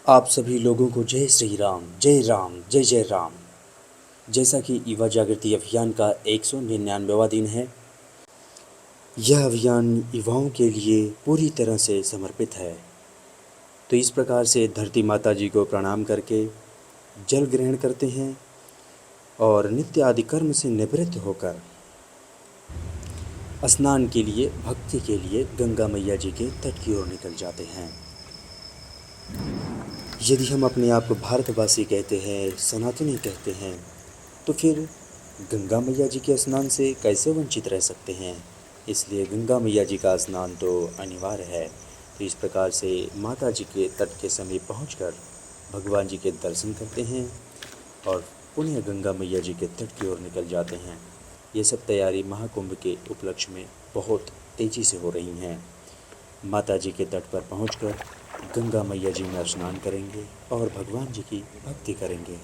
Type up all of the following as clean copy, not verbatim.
आप सभी लोगों को जय श्री राम, जय राम, जय जय राम। जैसा कि युवा जागृति अभियान का 199वां दिन है, यह अभियान युवाओं के लिए पूरी तरह से समर्पित है। तो इस प्रकार से धरती माता जी को प्रणाम करके जल ग्रहण करते हैं और नित्य आदि कर्म से निवृत्त होकर स्नान के लिए, भक्ति के लिए गंगा मैया जी के तट की ओर निकल जाते हैं। यदि हम अपने आप को भारतवासी कहते हैं, सनातनी कहते हैं, तो फिर गंगा मैया जी के स्नान से कैसे वंचित रह सकते हैं। इसलिए गंगा मैया जी का स्नान तो अनिवार्य है। तो इस प्रकार से माता जी के तट के समीप पहुंचकर भगवान जी के दर्शन करते हैं और पुनः गंगा मैया जी के तट की ओर निकल जाते हैं। ये सब तैयारी महाकुंभ के उपलक्ष्य में बहुत तेज़ी से हो रही हैं। माता जी के तट पर पहुंचकर गंगा मैया जी में स्नान करेंगे और भगवान जी की भक्ति करेंगे।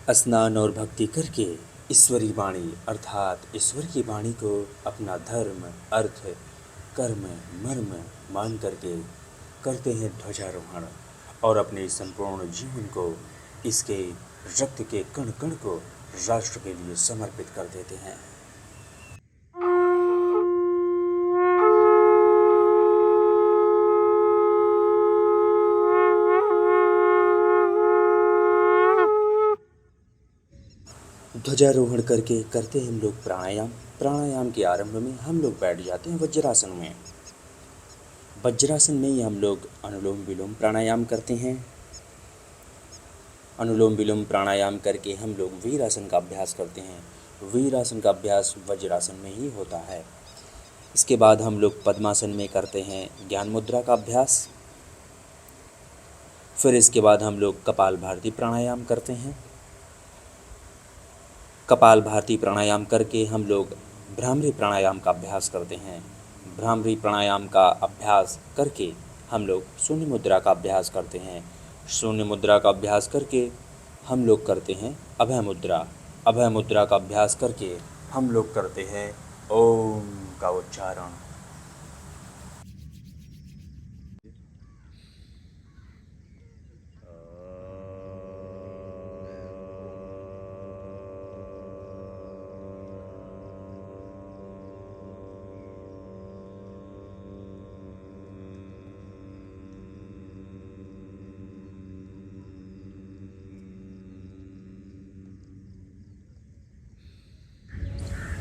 स्नान और भक्ति करके ईश्वरी वाणी अर्थात ईश्वर की वाणी को अपना धर्म, अर्थ, कर्म, मर्म मान करके करते हैं ध्वजारोहण और अपने संपूर्ण जीवन को, इसके रक्त के कण कण को राष्ट्र के लिए समर्पित कर देते हैं। ध्वजारोहण करके करते हैं हम लोग प्राणायाम। प्राणायाम के आरंभ में हम लोग बैठ जाते हैं वज्रासन में। वज्रासन में ही हम लोग अनुलोम विलोम प्राणायाम करते हैं। अनुलोम विलोम प्राणायाम करके हम लोग वीरासन का अभ्यास करते हैं। वीरासन का अभ्यास वज्रासन में ही होता है। इसके बाद हम लोग पद्मासन में करते हैं ज्ञान मुद्रा का अभ्यास। फिर इसके बाद हम लोग कपाल भारती प्राणायाम करते हैं। कपाल भारती प्राणायाम करके हम लोग भ्रामरी प्राणायाम का अभ्यास करते हैं। भ्रामरी प्राणायाम का अभ्यास करके हम लोग शून्य मुद्रा का अभ्यास करते हैं। शून्य मुद्रा का अभ्यास करके हम लोग करते हैं अभय मुद्रा। अभय मुद्रा का अभ्यास करके हम लोग करते हैं ओम का उच्चारण।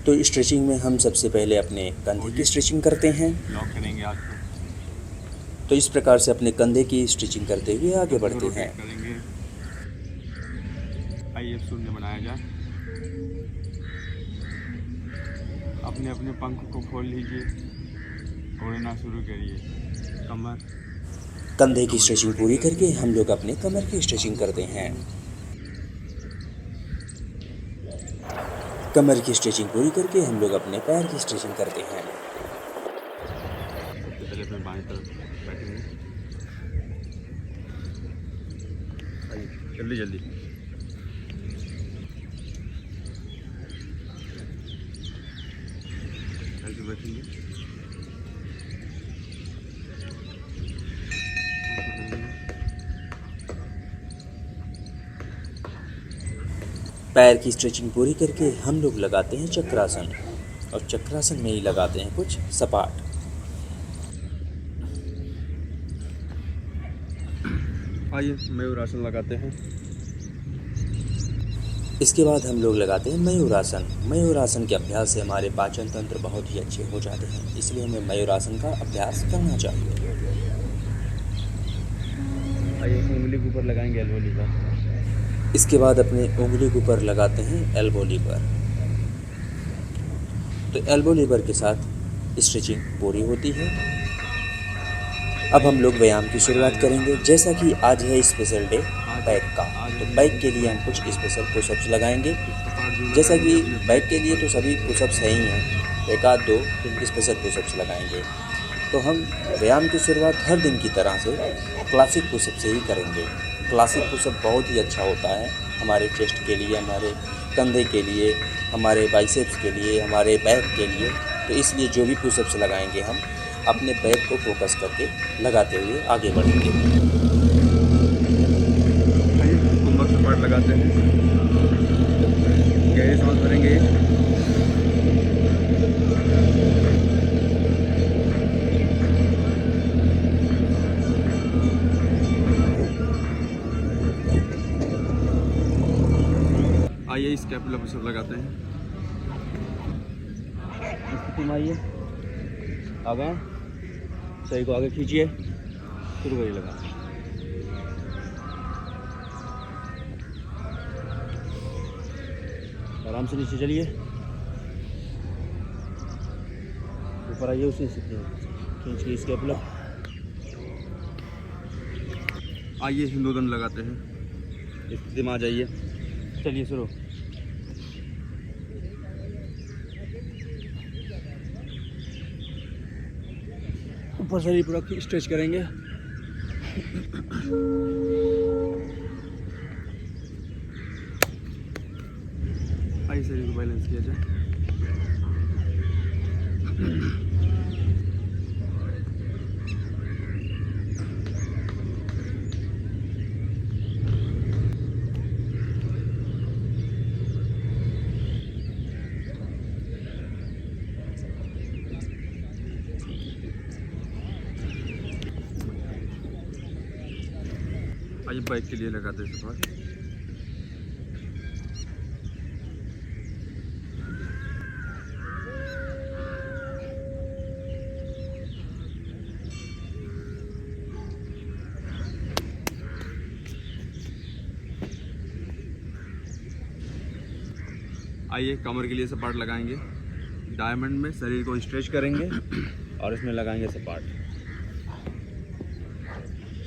तो स्ट्रेचिंग में हम सबसे पहले अपने कंधे की स्ट्रेचिंग करते हैं। लॉक करेंगे आज तो इस प्रकार से अपने कंधे की स्ट्रेचिंग करते हुए आगे बढ़ते हैं। करेंगे। आइए शून्य बनाया जाए। अपने अपने पंख को खोल लीजिए, उड़ना शुरू करिए। कमर, कंधे की स्ट्रेचिंग पूरी करके हम लोग अपने कमर की स्ट्रेचिंग करते हैं। कमर की स्ट्रेचिंग पूरी करके हम लोग अपने पैर की स्ट्रेचिंग करते हैं। सबसे पहले अपने बाएं तरफ बैठेंगे। आइए जल्दी जल्दी। ऐसे बैठेंगे। पैर की स्ट्रेचिंग पूरी करके हम लोग लगाते हैं चक्रासन और चक्रासन में ही लगाते हैं कुछ सपाट। आइए मयूरासन लगाते हैं। इसके बाद हम लोग लगाते हैं मयूरासन। मयूरासन के अभ्यास से हमारे पाचन तंत्र बहुत ही अच्छे हो जाते हैं, इसलिए हमें मयूरासन का अभ्यास करना चाहिए। आइए उंगली के ऊपर लगाएंगे एल्बो लीवर। इसके बाद अपने उंगली के ऊपर लगाते हैं एल्बो लीवर। तो एल्बो लीवर के साथ स्ट्रेचिंग पूरी होती है। अब हम लोग व्यायाम की शुरुआत करेंगे। जैसा कि आज है स्पेशल डे, बैक का। तो बैक के लिए हम कुछ स्पेशल पुशअप्स लगाएंगे। जैसा कि बैक के लिए तो सभी पुशअप्स हैं ही हैं, एक आध दो स्पेशल पुशअप्स लगाएंगे। तो हम व्यायाम की शुरुआत हर दिन की तरह से क्लासिक पुशअप से ही करेंगे। क्लासिक पुशअप बहुत ही अच्छा होता है हमारे चेस्ट के लिए, हमारे कंधे के लिए, हमारे बाइसेप्स के लिए, हमारे बैक के लिए। तो इसलिए जो भी पुशअप्स लगाएंगे हम अपने बैक को फोकस करके लगाते हुए आगे बढ़ेंगे। कुंभक से पार्ट लगाते हैं, गहरी सांस भरेंगे। आइए स्कैपुला पुशअप लगाते हैं। स्थिति में आइए, आगे सही को आगे खींचिए, शुरू करिए लगा। आराम से नीचे चलिए, ऊपर आइए, उसी से खींच के स्कैपुला। आइए हिंदुदंड लगाते हैं, स्थिति में आ जाइए, चलिए शुरू। ऊपर शरीर पूरा स्ट्रेच करेंगे। आइए शरीर को बैलेंस किया जाए। आइए बाइक के लिए लगाते हैं सफार। आइए कमर के लिए सपाट लगाएंगे। डायमंड में शरीर को स्ट्रेच करेंगे और इसमें लगाएंगे सपाट।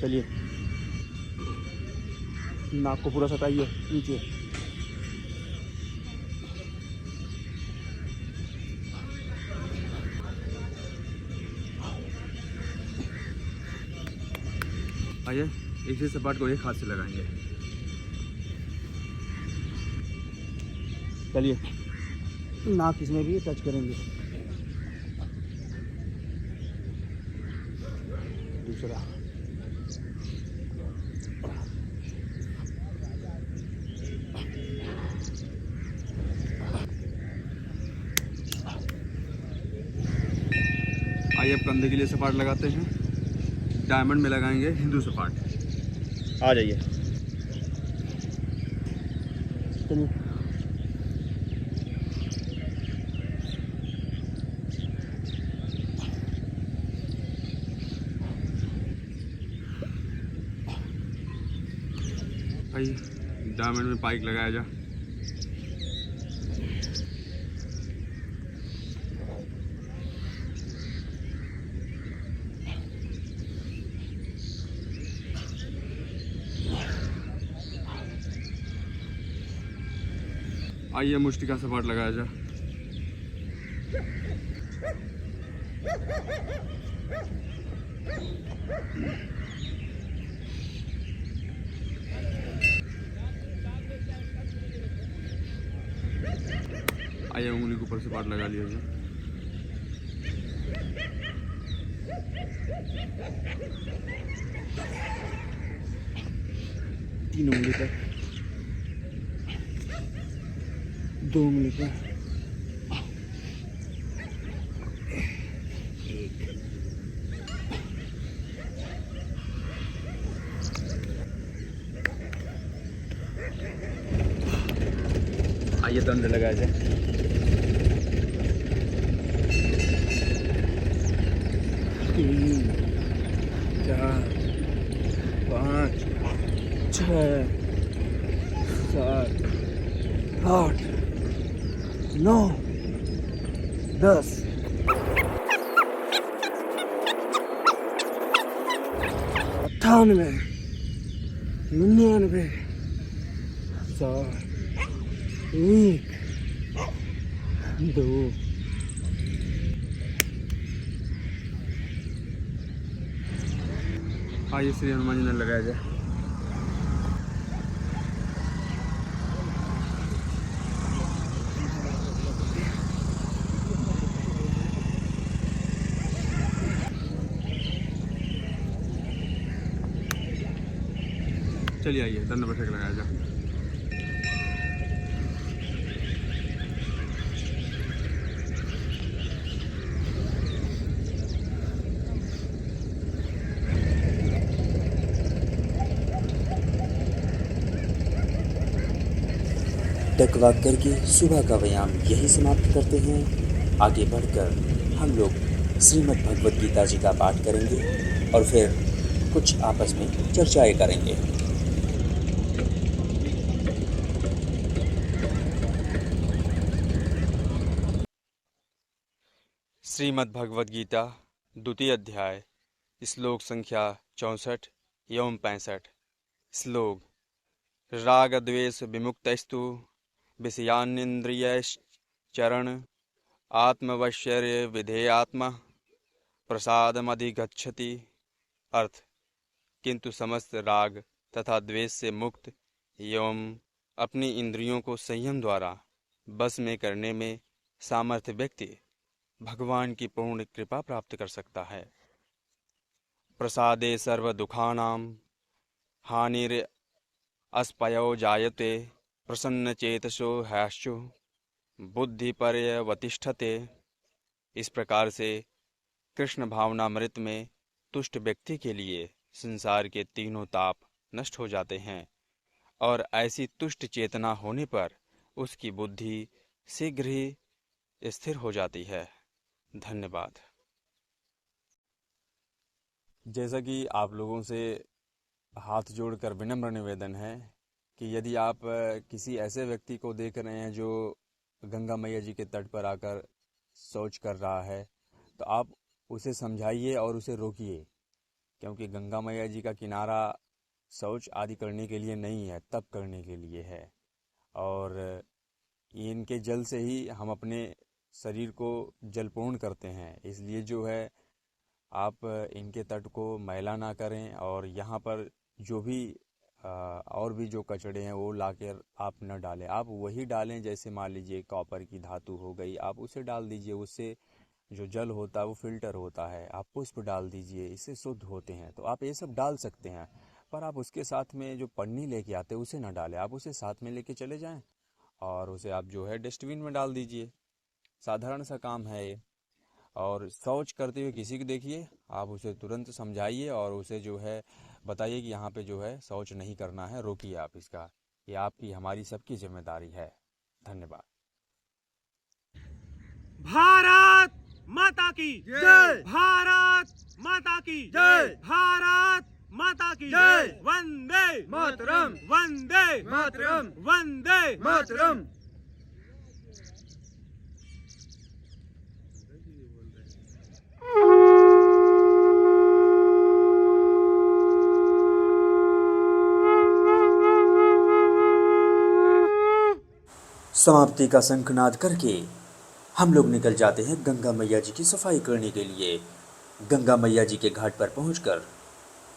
चलिए, नाक को पूरा सटाइए नीचे। आइए इसी सपाट को एक हाथ से लगाएंगे। चलिए, नाक इसमें भी टच करेंगे। दूसरा, आइए अब कंधे के लिए सपाट लगाते हैं। डायमंड में लगाएंगे हिंदू सपाट। आ जाइए, चलिए। आइए डायमंड में पाइक लगाया जा। आइए मुष्टि का सपाट लगाया जा। आइए उंगली के ऊपर सपाट लगा लिया जाए। तीन उंगली पर, दो उंगली पर, आइए दंड लगाया जाए। 3, 4, 5, 6, 7, 8, 9, 10। 98, 99, 4 1 2 आइए श्री हनुमान जी ने लगाया जाए। चलिए आइए दंड बैठक लगाया जाए। टकवाक करके सुबह का व्यायाम यही समाप्त करते हैं। आगे बढ़कर हम लोग श्रीमद् भगवद गीता जी का पाठ करेंगे और फिर कुछ आपस में चर्चाएं करेंगे। श्रीमद् भगवद गीता द्वितीय अध्याय श्लोक संख्या 64 एवं 65। श्लोक राग द्वेष विमुक्तस्तु विषयानिन्द्रियश्चरण आत्मवश्यर्य विधेयात्मा प्रसादमधिगच्छति। अर्थ किंतु समस्त राग तथा द्वेष से मुक्त एवं अपनी इंद्रियों को संयम द्वारा बस में करने में सामर्थ्य व्यक्ति भगवान की पूर्ण कृपा प्राप्त कर सकता है। प्रसादे सर्व दुखानां हानिर अस्पयो जायते प्रसन्न चेतसो ह्याशु बुद्धि पर्यवतिष्ठते। इस प्रकार से कृष्ण भावनामृत में तुष्ट व्यक्ति के लिए संसार के तीनों ताप नष्ट हो जाते हैं और ऐसी तुष्ट चेतना होने पर उसकी बुद्धि शीघ्र ही स्थिर हो जाती है। धन्यवाद। जैसा कि आप लोगों से हाथ जोड़कर विनम्र निवेदन है कि यदि आप किसी ऐसे व्यक्ति को देख रहे हैं जो गंगा मैया जी के तट पर आकर शौच कर रहा है तो आप उसे समझाइए और उसे रोकिए, क्योंकि गंगा मैया जी का किनारा शौच आदि करने के लिए नहीं है, तप करने के लिए है। और इनके जल से ही हम अपने शरीर को जलपूर्ण करते हैं। इसलिए जो है आप इनके तट को मैला ना करें और यहाँ पर जो भी और भी जो कचड़े हैं वो लाकर आप न डालें। आप वही डालें, जैसे मान लीजिए कॉपर की धातु हो गई, आप उसे डाल दीजिए। उससे जो जल होता है वो फिल्टर होता है। आप पुष्प डाल दीजिए, इससे शुद्ध होते हैं। तो आप ये सब डाल सकते हैं, पर आप उसके साथ में जो पन्नी लेके आते हैं उसे ना डालें। आप उसे साथ में लेके चले जाएं और उसे आप जो है डस्टबिन में डाल दीजिए। साधारण सा काम है ये। और शौच करते हुए किसी को देखिए, आप उसे तुरंत समझाइए और उसे जो है बताइए कि यहाँ पे जो है शौच नहीं करना है, रोकिए आप इसका। ये आपकी हमारी सबकी जिम्मेदारी है। धन्यवाद। भारत माता की जय। भारत माता की जय। भारत माता की जय। वंदे मातरम। वंदे मातरम। वंदे मातरम। समाप्ति का शंखनाद करके हम लोग निकल जाते हैं गंगा मैया जी की सफाई करने के लिए। गंगा मैया जी के घाट पर पहुंचकर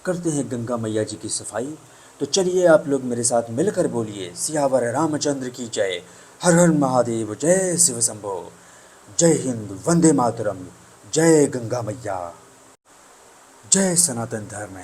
करते हैं गंगा मैया जी की सफाई। तो चलिए आप लोग मेरे साथ मिलकर बोलिए, सियावर रामचंद्र की जय, हर हर महादेव, जय शिव शंभो, जय हिंद, वंदे मातरम, जय गंगा मैया, जय सनातन धर्म।